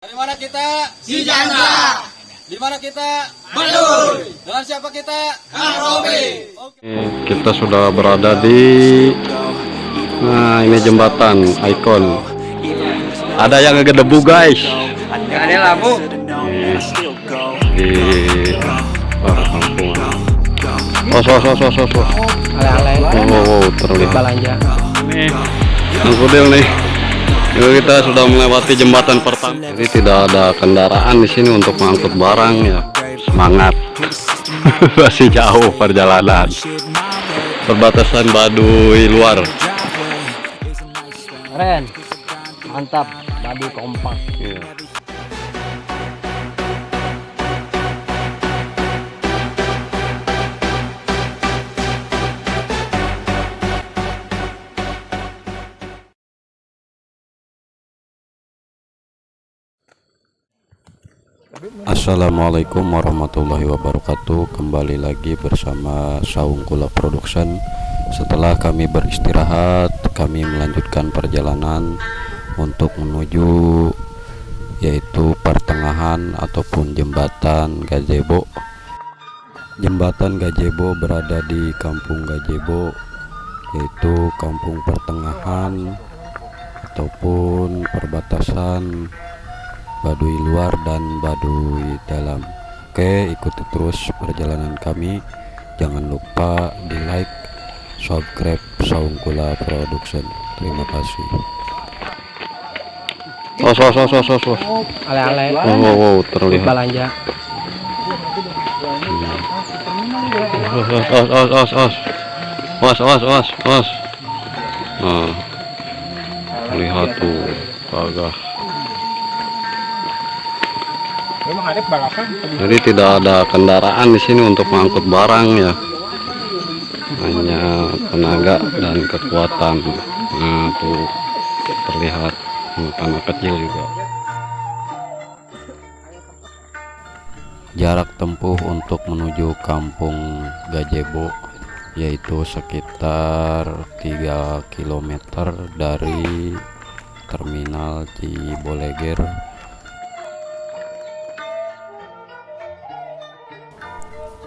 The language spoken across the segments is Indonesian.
Dari mana kita? Cijangra. Di mana kita? Bandung. Dengan siapa kita? Kang Robi. Kita sudah berada di ini jembatan Icon. Ada yang ngegedebu guys. Gak ada lampu. Di perkampungan. Oh, terlihat. Balanja. Nih, Kang Kudil nih. Ini kita sudah melewati jembatan pertama. Jadi tidak ada kendaraan di sini untuk mengangkut barang ya. Semangat. Masih jauh perjalanan. Perbatasan Baduy luar. Keren. Mantap. Baduy kompak. Iya. Assalamualaikum warahmatullahi wabarakatuh. Kembali lagi bersama Saungkula Production. Setelah kami beristirahat, kami melanjutkan perjalanan untuk menuju yaitu pertengahan ataupun jembatan Gazebo. Jembatan Gazebo berada di Kampung Gazebo, yaitu kampung pertengahan ataupun perbatasan Baduy luar dan Baduy dalam. Oke, ikuti terus perjalanan kami. Jangan lupa di like, subscribe Saungkula Production. Terima kasih. Ale-ale. Oh, terlihat. Balanja. Nah, lihat tuh, kagak. Jadi tidak ada kendaraan di sini untuk mengangkut barang ya, hanya tenaga dan kekuatan. Nah tuh terlihat anak kecil juga. Jarak tempuh untuk menuju Kampung Gazebo yaitu sekitar 3 km dari Terminal Ciboleger.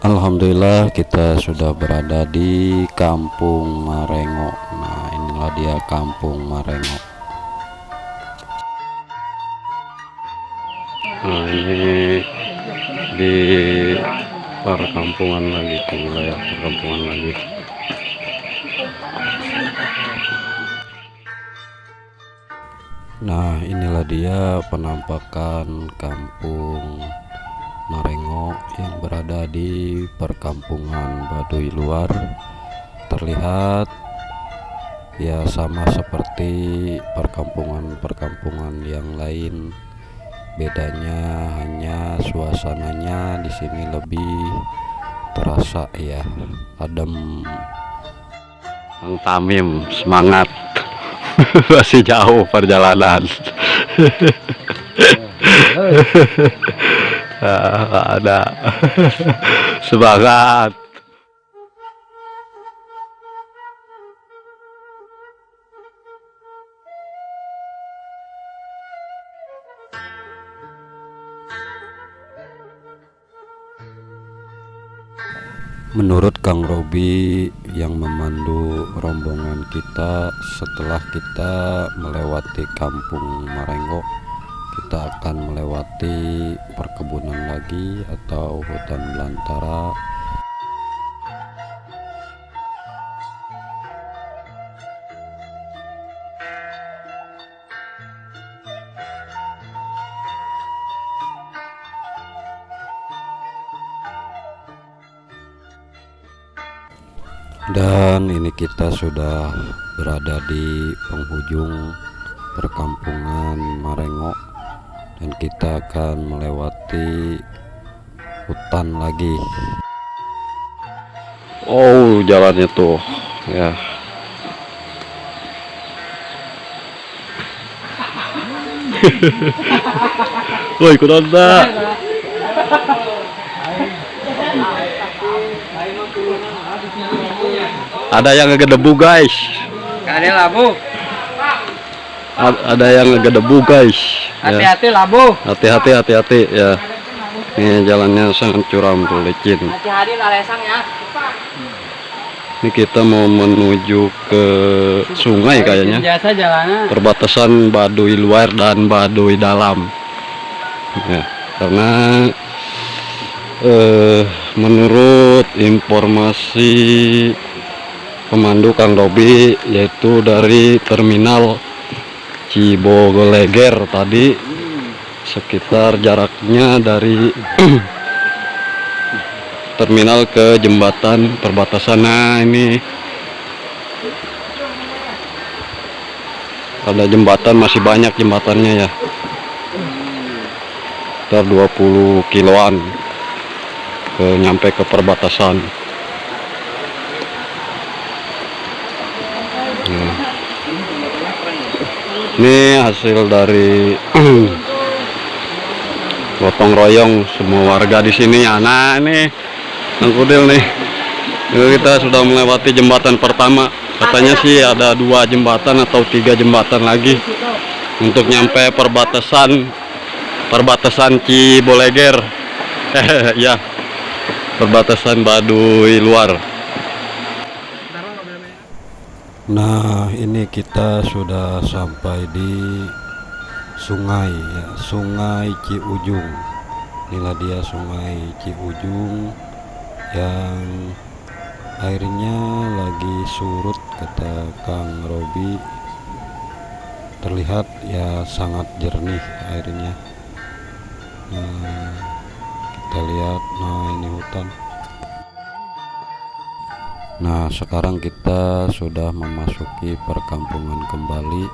Alhamdulillah kita sudah berada di Kampung Marengo. Nah inilah dia Kampung Marengo. Nah ini di perkampungan lagi, di wilayah perkampungan lagi. Nah inilah dia penampakan Kampung Marengo yang berada di perkampungan Baduy luar. Terlihat ya sama seperti perkampungan yang lain. Bedanya hanya suasananya di sini lebih terasa ya adem. Kang Tamim semangat. Masih jauh perjalanan. Ada semangat. Menurut Kang Robi yang memandu rombongan kita, setelah kita melewati Kampung Marengo, kita akan melewati perkebunan lagi atau hutan belantara. Dan ini kita sudah berada di penghujung perkampungan Marengo. Dan kita akan melewati hutan lagi. Oh jalannya tuh ya. Woi ikutan tak? Ada yang ngegedebu guys. Gak ada lampu. Ada yang ngegedebu guys. Hati-hati labu. Hati-hati ya. Ini jalannya sangat curam tuh, licin. Hati-hati laresang ya. Ini kita mau menuju ke sungai kayaknya. Biasa jalannya. Perbatasan Baduy luar dan Baduy dalam. Ya, karena menurut informasi pemandu Kang Robi, yaitu dari terminal Cibogoleger tadi, sekitar jaraknya dari terminal ke jembatan perbatasan. Nah, ini ada jembatan, masih banyak jembatannya ya, sekitar 20 kiloan nyampe ke perbatasan. Nah, ini hasil dari gotong royong semua warga di sini ya. Nah, ini Kang Kudil nih, kita sudah melewati jembatan pertama. Katanya sih ada 2 jembatan atau 3 jembatan lagi untuk nyampe perbatasan Ciboleger. Ya, perbatasan Baduy luar. Nah, ini kita sudah sampai di sungai ya, Sungai Ciujung. Inilah dia Sungai Ciujung yang airnya lagi surut, kata Kang Robi. Terlihat ya sangat jernih airnya. Nah, kita lihat, nah ini hutan. Nah, sekarang kita sudah memasuki perkampungan kembali.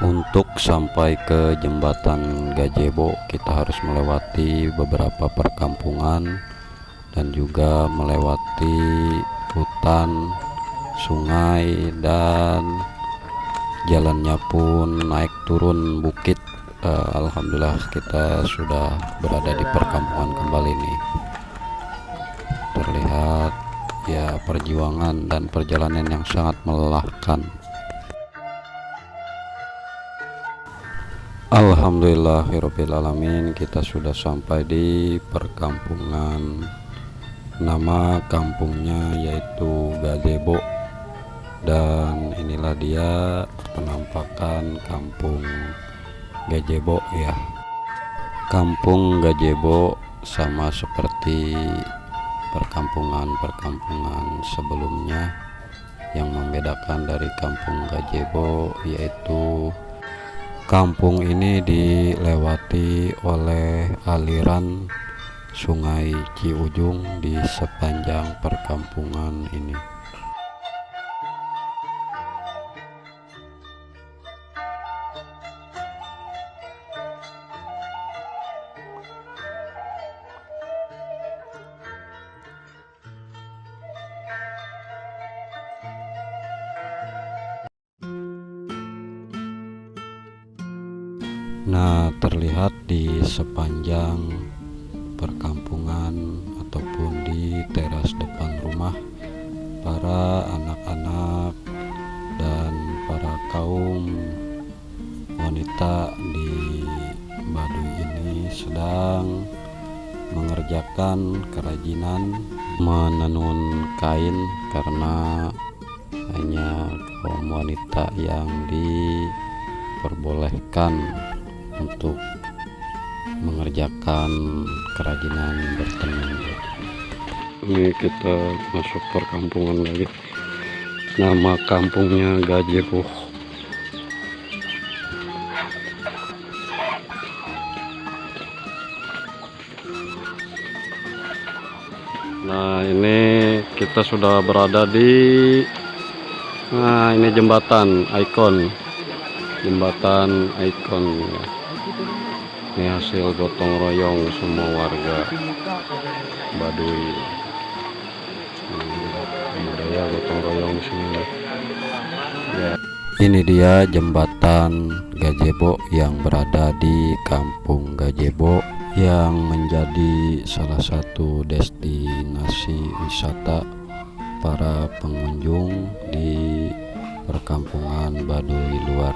Untuk sampai ke jembatan Gajebo, kita harus melewati beberapa perkampungan dan juga melewati hutan, sungai, dan jalannya pun naik turun bukit. Alhamdulillah kita sudah berada di perkampungan kembali nih. Terlihat ya perjuangan dan perjalanan yang sangat melelahkan. Alhamdulillahirrabbilalamin, kita sudah sampai di perkampungan. Nama kampungnya yaitu Gajebo, dan inilah dia penampakan kampung Gajebo ya. Kampung Gajebo sama seperti perkampungan sebelumnya. Yang membedakan dari kampung Gajebo yaitu kampung ini dilewati oleh aliran Sungai Ciujung di sepanjang perkampungan ini. Nah, terlihat di sepanjang perkampungan ataupun di teras depan rumah, para anak-anak dan para kaum wanita di Baduy ini sedang mengerjakan kerajinan menenun kain, karena hanya kaum wanita yang diperbolehkan untuk mengerjakan kerajinan bertenun. Ini kita masuk perkampungan lagi. Nama kampungnya Gajebo. Nah, ini kita sudah berada di, nah ini jembatan ikon ya. Ini hasil gotong royong semua warga Baduy. Budaya gotong royong sini ya. Ini dia jembatan Gajebo yang berada di kampung Gajebo, yang menjadi salah satu destinasi wisata para pengunjung di perkampungan Baduy luar.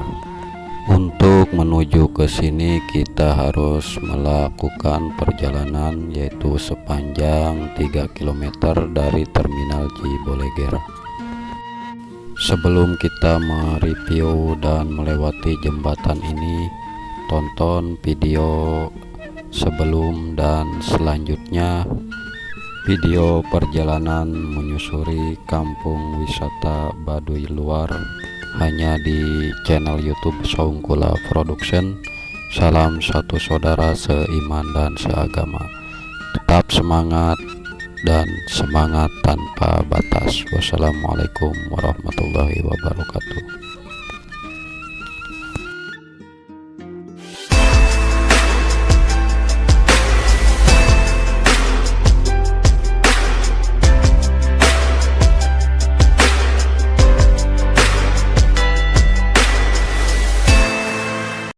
Untuk menuju ke sini kita harus melakukan perjalanan yaitu sepanjang 3 km dari Terminal Ciboleger. Sebelum kita mereview dan melewati jembatan ini, tonton video sebelum dan selanjutnya video perjalanan menyusuri kampung wisata Baduy Luar hanya di channel YouTube Saungkula Production. Salam satu saudara seiman dan seagama. Tetap semangat dan semangat tanpa batas. Wassalamualaikum warahmatullahi wabarakatuh.